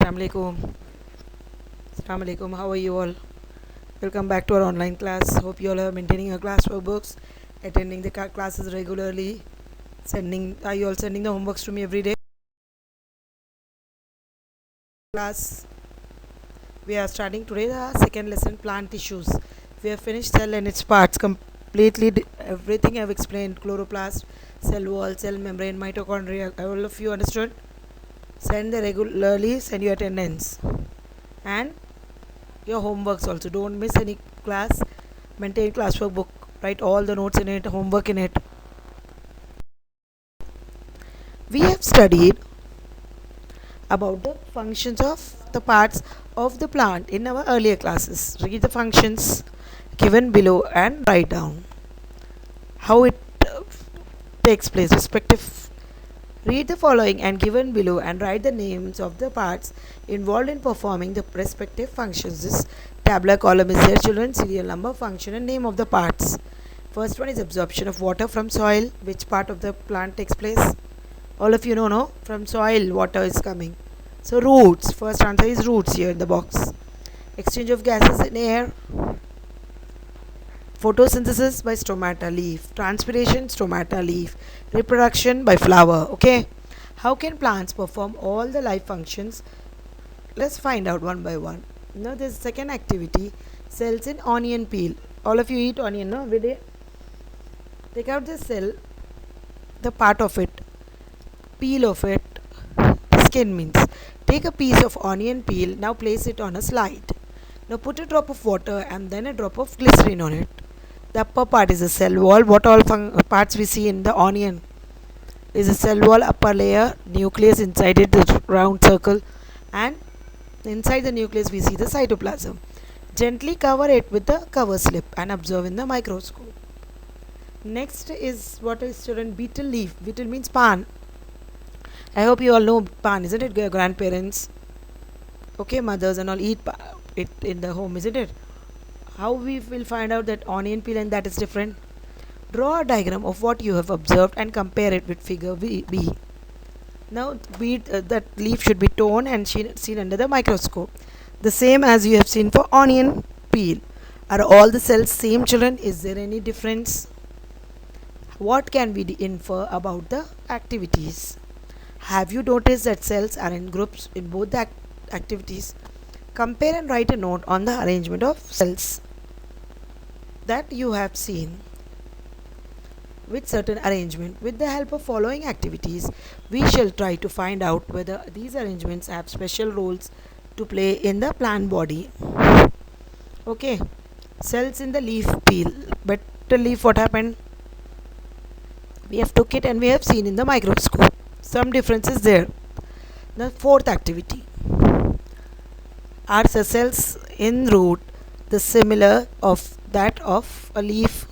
Assalamu alaikum. Assalamu alaikum. How are you all? Welcome back to our online class. Hope you all are maintaining your classwork books, attending the classes regularly. Are you all sending the homeworks to me every day? Class. We are starting today the second lesson, plant tissues. We have finished cell and its parts completely. Everything I've explained: chloroplast, cell wall, cell membrane, mitochondria. All of you understood? Send the regularly. Send your attendance and your homeworks also. Don't miss any class. Maintain classwork book. Write all the notes in it, homework in it. We have studied about the functions of the parts of the plant in our earlier classes. Read the functions given below and write down how it takes place respective. Read the following and given below and write the names of the parts involved in performing the respective functions. This tabular column is there, children: serial number, function and name of the parts. First one is absorption of water from soil. Which part of the plant takes place? All of you know, no? From soil water is coming. So roots. First answer is roots here in the box. Exchange of gases in air. Photosynthesis by stomata leaf. Transpiration, stomata leaf. Reproduction by flower. Okay. How can plants perform all the life functions? Let's find out one by one. Now this second activity, cells in onion peel. All of you eat onion, no? Every day. Take out the cell, the part of it, peel of it. Skin means. Take a piece of onion peel. Now place it on a slide. Now put a drop of water and then a drop of glycerin on it. The upper part is the cell wall. What all parts we see in the onion is a cell wall, upper layer, nucleus inside it, the round circle, and inside the nucleus we see the cytoplasm. Gently cover it with the cover slip and observe in the microscope. Next is what is, student? Beetle leaf. Beetle means pan. I hope you all know pan, isn't it? Your grandparents, okay, mothers and all eat it in the home, isn't it? How we will find out that onion peel and that is different? Draw a diagram of what you have observed and compare it with figure B. Now that leaf should be torn and seen under the microscope. The same as you have seen for onion peel. Are all the cells same, children? Is there any difference? What can we infer about the activities? Have you noticed that cells are in groups in both the activities? Compare and write a note on the arrangement of cells that you have seen with certain arrangement. With the help of following activities, we shall try to find out whether these arrangements have special roles to play in the plant body. Okay, cells in the leaf peel. But the leaf, what happened? We have took it and we have seen in the microscope. Some differences there. The fourth activity. Are the cells in root the similar of that of a leaf?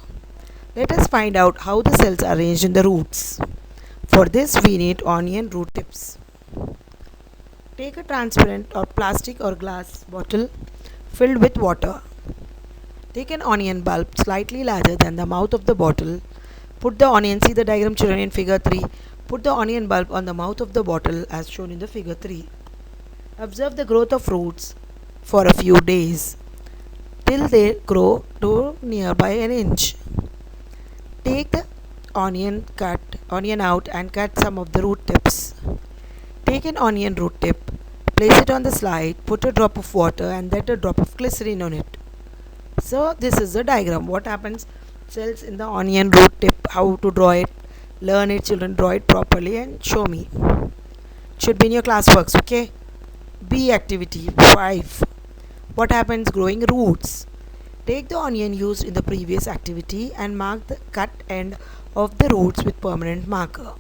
Let us find out how the cells are arranged in the roots. For this we need onion root tips. Take a transparent or plastic or glass bottle filled with water. Take an onion bulb slightly larger than the mouth of the bottle. Put the onion, see the diagram, children, in figure 3. Put the onion bulb on the mouth of the bottle as shown in the figure 3. Observe the growth of roots for a few days till they grow to nearby an inch. Take the onion out and cut some of the root tips. Take an onion root tip, place it on the slide, put a drop of water and then a drop of glycerin on it. So this is the diagram. What happens? Cells in the onion root tip. How to draw it? Learn it, children. Draw it properly and show me. Should be in your classworks, okay? B activity 5. What happens? Growing roots. Take the onion used in the previous activity and mark the cut end of the roots with permanent marker.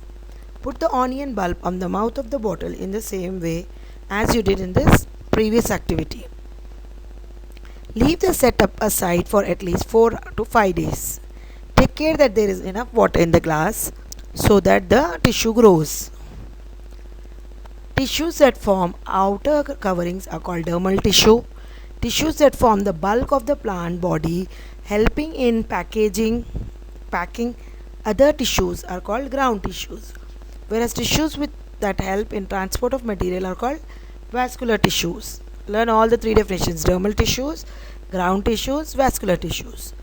Put the onion bulb on the mouth of the bottle in the same way as you did in this previous activity. Leave the setup aside for at least 4 to 5 days. Take care that there is enough water in the glass so that the tissue grows. Tissues that form outer coverings are called dermal tissue. Tissues that form the bulk of the plant body, helping in packing other tissues, are called ground tissues, whereas tissues that help in transport of material are called Vascular tissues. Learn all the three definitions: dermal tissues, ground tissues, vascular tissues.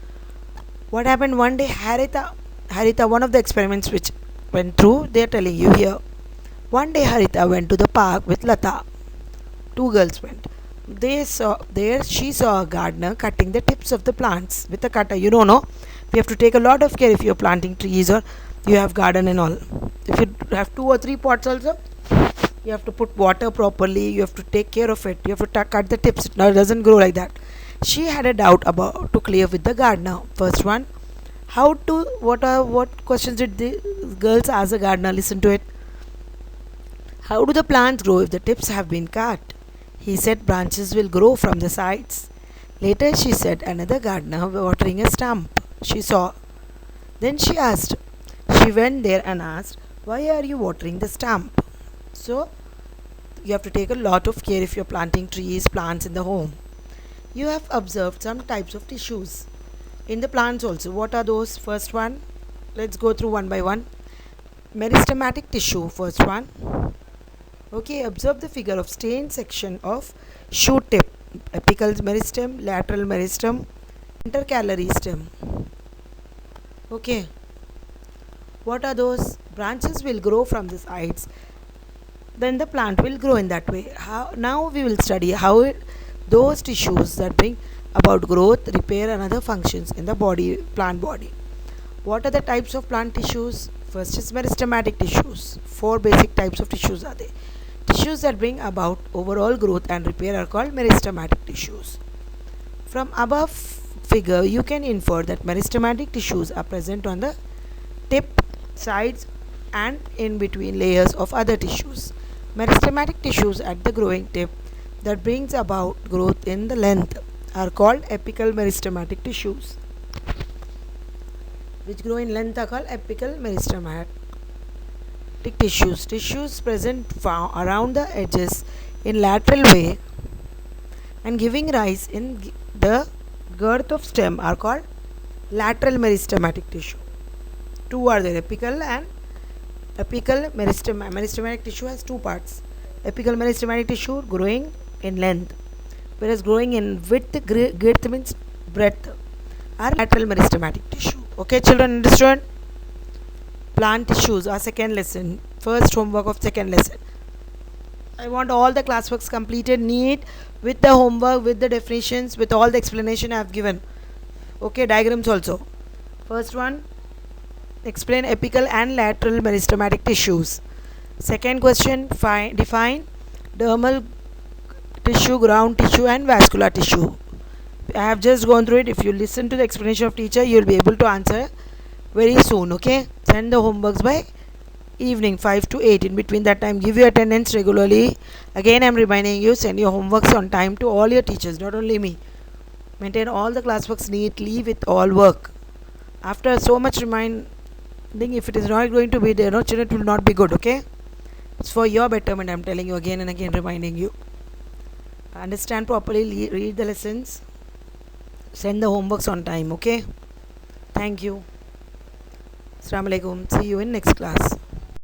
What happened one day? Harita, one of the experiments which went through, they are telling you here. One day Harita went to the park with Lata. Two girls went. She saw a gardener cutting the tips of the plants with a cutter. You don't know. We have to take a lot of care if you're planting trees or you have garden and all. If you have 2 or 3 pots also, you have to put water properly. You have to take care of it. You have to cut the tips. Now it doesn't grow like that. She had a doubt about to clear with the gardener. First one, what questions did the girls ask the gardener? Listen to it. How do the plants grow if the tips have been cut? He said branches will grow from the sides. Later she said another gardener watering a stump she saw. Then she went there and asked, why are you watering the stump? So you have to take a lot of care if you're planting trees, plants in the home. You have observed some types of tissues in the plants also. What are those? First one, let's go through one by one. Meristematic tissue, first one. Okay, observe the figure of stained section of shoot tip. Apical meristem, lateral meristem, intercalary stem. Okay, what are those? Branches will grow from the sides, then the plant will grow in that way. Now we will study how those tissues that bring about growth, repair and other functions in the plant body. What are the types of plant tissues? First is meristematic tissues. 4 basic types of tissues are there. Tissues that bring about overall growth and repair are called meristematic tissues. From above figure, you can infer that meristematic tissues are present on the tip, sides and in between layers of other tissues. Meristematic tissues at the growing tip that brings about growth in the length are called apical meristematic tissues. Which grow in length are called apical meristematic tissues. Tissues present around the edges in lateral way and giving rise in the girth of stem are called lateral meristematic tissue. Two are there, apical and apical meristematic. Meristematic tissue has 2 parts. Apical meristematic tissue growing in length, whereas growing in width, girth means breadth, are lateral meristematic tissue. Okay, children, understood? Plant tissues are second lesson. First homework of second lesson. I want all the classworks completed neat with the homework, with the definitions, with all the explanation I have given. Okay, diagrams also. First one, explain apical and lateral meristematic tissues. Second question, define dermal tissue, ground tissue and vascular tissue. I have just gone through it. If you listen to the explanation of teacher, you will be able to answer very soon. Okay, send the homeworks by evening 5 to 8. In between that time, give your attendance regularly. Again, I am reminding you, send your homeworks on time to all your teachers, not only me. Maintain all the classworks neatly with all work. After so much reminding, if it is not going to be there, no, children, it will not be good. Okay, it's for your betterment. I am telling you again and again, reminding you. Understand properly, read the lessons, send the homeworks on time. Okay, thank you. Assalamu alaikum. See you in next class.